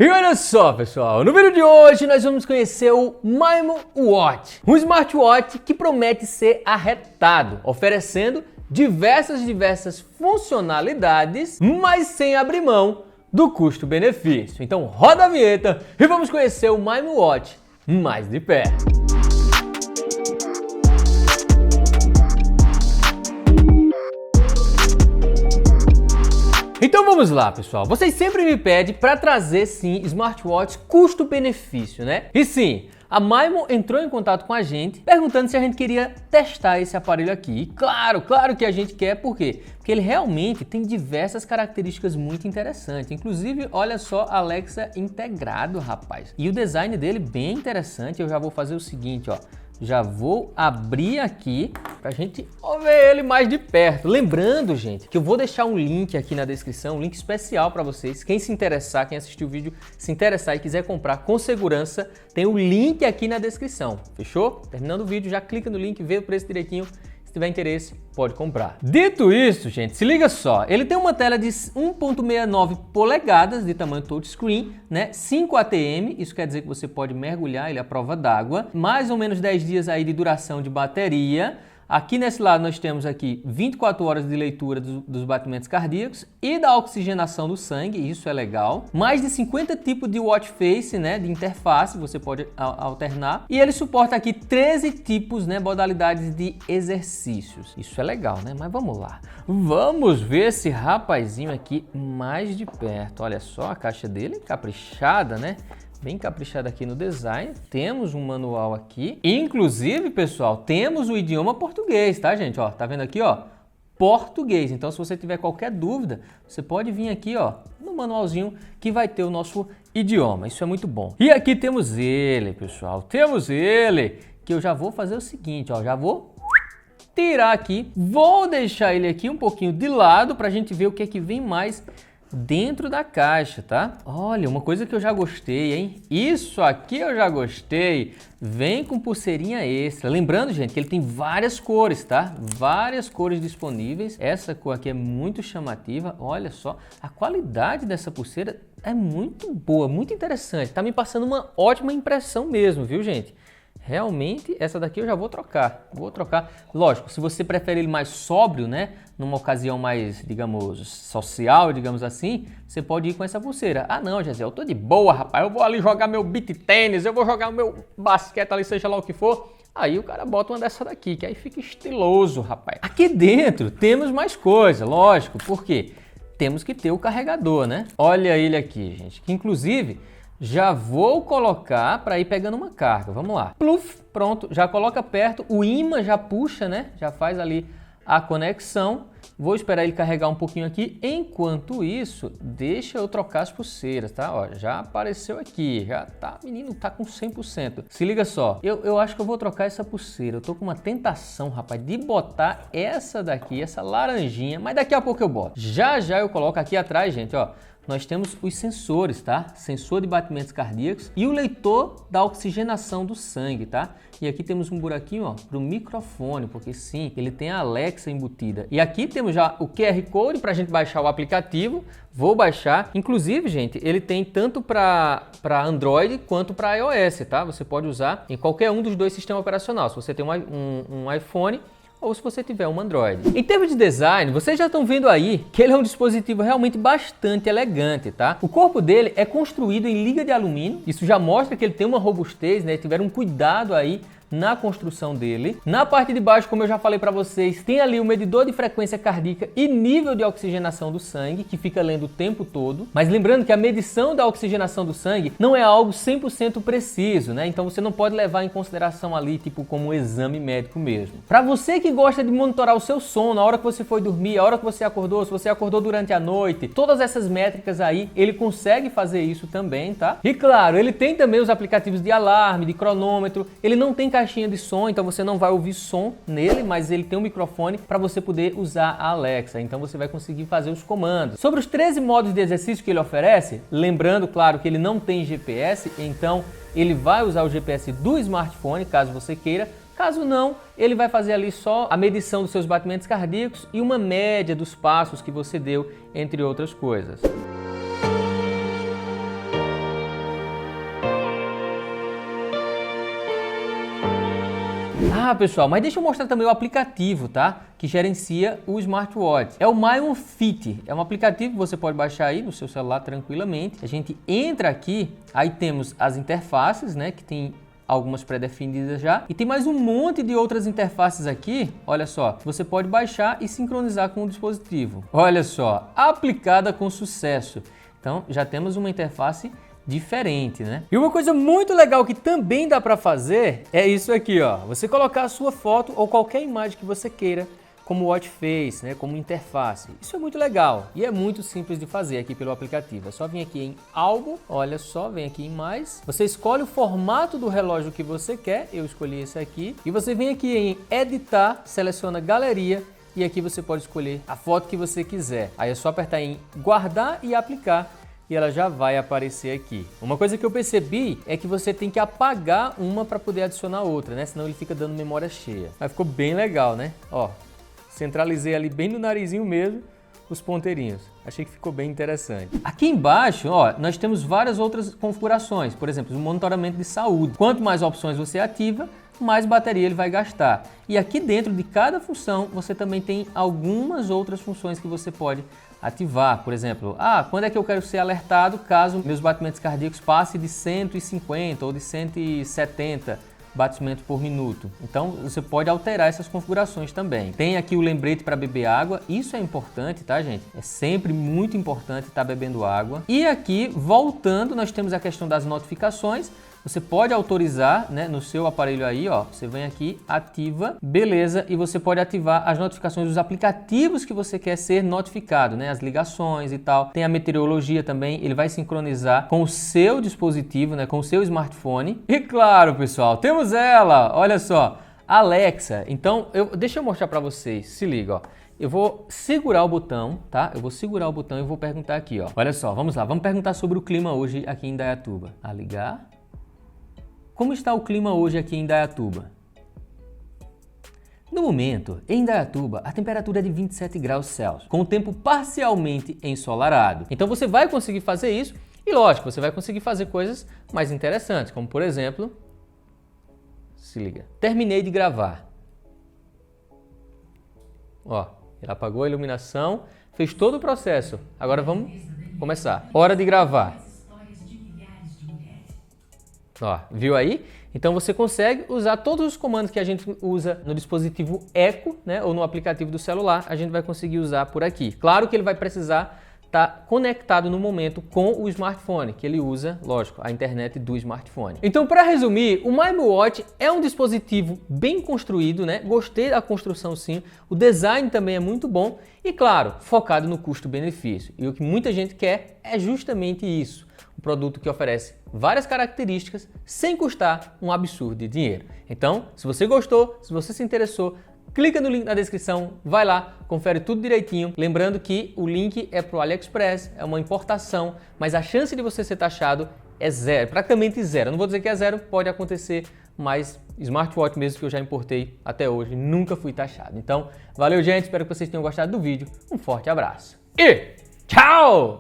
E olha só, pessoal, no vídeo de hoje nós vamos conhecer o Maimo Watch, um smartwatch que promete ser arretado, oferecendo diversas funcionalidades, mas sem abrir mão do custo-benefício. Então roda a vinheta e vamos conhecer o Maimo Watch mais de perto. Então vamos lá, pessoal. Vocês sempre me pedem para trazer, sim, smartwatch custo-benefício, né? E sim, a Maimo entrou em contato com a gente perguntando se a gente queria testar esse aparelho aqui. E claro que a gente quer, por quê? Porque ele realmente tem diversas características muito interessantes. Inclusive, olha só, Alexa integrado, rapaz. E o design dele bem interessante. Eu já vou fazer o seguinte, ó. Já vou abrir aqui pra gente ver ele mais de perto. Lembrando, gente, que eu vou deixar um link aqui na descrição, um link especial para vocês. Quem se interessar, quem assistiu o vídeo, se interessar e quiser comprar com segurança, tem o link aqui na descrição. Fechou? Terminando o vídeo, já clica no link, vê o preço direitinho. Se tiver interesse, pode comprar. Dito isso, gente, se liga só. Ele tem uma tela de 1.69 polegadas de tamanho touchscreen, né? 5 ATM, isso quer dizer que você pode mergulhar ele à prova d'água. Mais ou menos 10 dias aí de duração de bateria. Aqui nesse lado nós temos aqui 24 horas de leitura dos batimentos cardíacos e da oxigenação do sangue, isso é legal. Mais de 50 tipos de watch face, né, de interface, você pode alternar. E ele suporta aqui 13 tipos, né, modalidades de exercícios. Isso é legal, né? Mas vamos lá. Vamos ver esse rapazinho aqui mais de perto. Olha só a caixa dele, caprichada, né? Bem caprichado aqui no design. Temos um manual aqui. Inclusive, pessoal, temos o idioma português, tá, gente? Ó, tá vendo aqui, ó? Português. Então, se você tiver qualquer dúvida, você pode vir aqui, ó, no manualzinho que vai ter o nosso idioma. Isso é muito bom. E aqui temos ele, pessoal. Temos ele, que eu já vou fazer o seguinte, ó, já vou tirar aqui. Vou deixar ele aqui um pouquinho de lado pra gente ver o que é que vem mais dentro da caixa, tá? Olha, uma coisa que eu já gostei, hein? Isso aqui eu já gostei. Vem com pulseirinha extra. Lembrando, gente, que ele tem várias cores, tá? Várias cores disponíveis. Essa cor aqui é muito chamativa. Olha só, a qualidade dessa pulseira é muito boa, muito interessante. Tá me passando uma ótima impressão mesmo, viu, gente? Realmente, essa daqui eu já vou trocar. Lógico, se você prefere ele mais sóbrio, né? Numa ocasião mais, digamos, social, digamos assim, você pode ir com essa pulseira. Ah, não, Jezé, eu tô de boa, rapaz. Eu vou ali jogar meu beach tênis, eu vou jogar o meu basquete ali, seja lá o que for. Aí o cara bota uma dessa daqui, que aí fica estiloso, rapaz. Aqui dentro temos mais coisa, lógico. Por quê? Temos que ter o carregador, né? Olha ele aqui, gente, que inclusive já vou colocar para ir pegando uma carga. Vamos lá. Pluf, pronto, já coloca perto. O ímã já puxa, né? Já faz ali a conexão. Vou esperar ele carregar um pouquinho aqui. Enquanto isso, deixa eu trocar as pulseiras, tá? Ó, já apareceu aqui. Já tá, menino, tá com 100%. Se liga só. Eu acho que eu vou trocar essa pulseira. Eu tô com uma tentação, rapaz, de botar essa daqui, essa laranjinha. Mas daqui a pouco eu boto. Já eu coloco aqui atrás, gente, ó. Nós temos os sensores, tá? Sensor de batimentos cardíacos e o leitor da oxigenação do sangue, tá? E aqui temos um buraquinho, ó, para o microfone, porque sim, ele tem a Alexa embutida. E aqui temos já o QR Code para a gente baixar o aplicativo. Vou baixar. Inclusive, gente, ele tem tanto para Android quanto para iOS, tá? Você pode usar em qualquer um dos dois sistemas operacionais. Se você tem um iPhone ou se você tiver um Android. Em termos de design, vocês já estão vendo aí que ele é um dispositivo realmente bastante elegante, tá? O corpo dele é construído em liga de alumínio, isso já mostra que ele tem uma robustez, né? Tiveram um cuidado aí na construção dele. Na parte de baixo, como eu já falei para vocês, tem ali o medidor de frequência cardíaca e nível de oxigenação do sangue, que fica lendo o tempo todo. Mas lembrando que a medição da oxigenação do sangue não é algo 100% preciso, né? Então você não pode levar em consideração ali, tipo, como um exame médico mesmo. Para você que gosta de monitorar o seu sono, a hora que você foi dormir, a hora que você acordou, se você acordou durante a noite, todas essas métricas aí, ele consegue fazer isso também, tá? E claro, ele tem também os aplicativos de alarme, de cronômetro, ele não tem caixinha de som, então você não vai ouvir som nele, mas ele tem um microfone para você poder usar a Alexa, então você vai conseguir fazer os comandos. Sobre os 13 modos de exercício que ele oferece, lembrando, claro, que ele não tem GPS, então ele vai usar o GPS do smartphone, caso você queira. Caso não, ele vai fazer ali só a medição dos seus batimentos cardíacos e uma média dos passos que você deu, entre outras coisas. Ah, pessoal, mas deixa eu mostrar também o aplicativo, tá? Que gerencia o smartwatch. É o MyOn Fit. É um aplicativo que você pode baixar aí no seu celular tranquilamente. A gente entra aqui, aí temos as interfaces, né? Que tem algumas pré-definidas já. E tem mais um monte de outras interfaces aqui, olha só, que você pode baixar e sincronizar com o dispositivo. Olha só, aplicada com sucesso. Então, já temos uma interface diferente, né? E uma coisa muito legal que também dá para fazer é isso aqui, ó. Você colocar a sua foto ou qualquer imagem que você queira como watch face, né, como interface. Isso é muito legal e é muito simples de fazer aqui pelo aplicativo. É só vir aqui em álbum, olha só, vem aqui em mais. Você escolhe o formato do relógio que você quer, eu escolhi esse aqui. E você vem aqui em editar, seleciona galeria e aqui você pode escolher a foto que você quiser. Aí é só apertar em guardar e aplicar e ela já vai aparecer aqui. Uma coisa que eu percebi é que você tem que apagar uma para poder adicionar outra, né? Senão ele fica dando memória cheia. Mas ficou bem legal, né? Ó, centralizei ali bem no narizinho mesmo os ponteirinhos. Achei que ficou bem interessante. Aqui embaixo, ó, nós temos várias outras configurações. Por exemplo, o monitoramento de saúde. Quanto mais opções você ativa, mais bateria ele vai gastar. E aqui dentro de cada função, você também tem algumas outras funções que você pode ativar. Por exemplo, quando é que eu quero ser alertado caso meus batimentos cardíacos passem de 150 ou de 170 batimentos por minuto. Então você pode alterar essas configurações também. Tem aqui o lembrete para beber água, isso é importante, tá, gente? É sempre muito importante estar bebendo água. E aqui, voltando, nós temos a questão das notificações. Você pode autorizar, né, no seu aparelho aí, ó, você vem aqui, ativa, beleza, e você pode ativar as notificações dos aplicativos que você quer ser notificado, né, as ligações e tal. Tem a meteorologia também, ele vai sincronizar com o seu dispositivo, né, com o seu smartphone. E claro, pessoal, temos ela, olha só, Alexa. Então, deixa eu mostrar para vocês, se liga, ó. Eu vou segurar o botão, tá? Eu vou segurar o botão e vou perguntar aqui, ó. Olha só, vamos lá, vamos perguntar sobre o clima hoje aqui em Indaiatuba. A ligar. Como está o clima hoje aqui em Indaiatuba? No momento, em Indaiatuba, a temperatura é de 27 graus Celsius, com o tempo parcialmente ensolarado. Então você vai conseguir fazer isso e, lógico, você vai conseguir fazer coisas mais interessantes, como por exemplo, se liga, terminei de gravar. Ó, ele apagou a iluminação, fez todo o processo. Agora vamos começar. Hora de gravar. Ó, viu aí? Então você consegue usar todos os comandos que a gente usa no dispositivo Echo, né, ou no aplicativo do celular, a gente vai conseguir usar por aqui. Claro que ele vai precisar estar conectado no momento com o smartphone, que ele usa, lógico, a internet do smartphone. Então, para resumir, o MyWatch é um dispositivo bem construído, né? Gostei da construção sim, o design também é muito bom e, claro, focado no custo-benefício. E o que muita gente quer é justamente isso. Um produto que oferece várias características sem custar um absurdo de dinheiro. Então, se você gostou, se você se interessou, clica no link na descrição, vai lá, confere tudo direitinho. Lembrando que o link é para o AliExpress, é uma importação, mas a chance de você ser taxado é zero, praticamente zero. Eu não vou dizer que é zero, pode acontecer, mas smartwatch mesmo que eu já importei até hoje, nunca fui taxado. Então, valeu gente, espero que vocês tenham gostado do vídeo. Um forte abraço e tchau!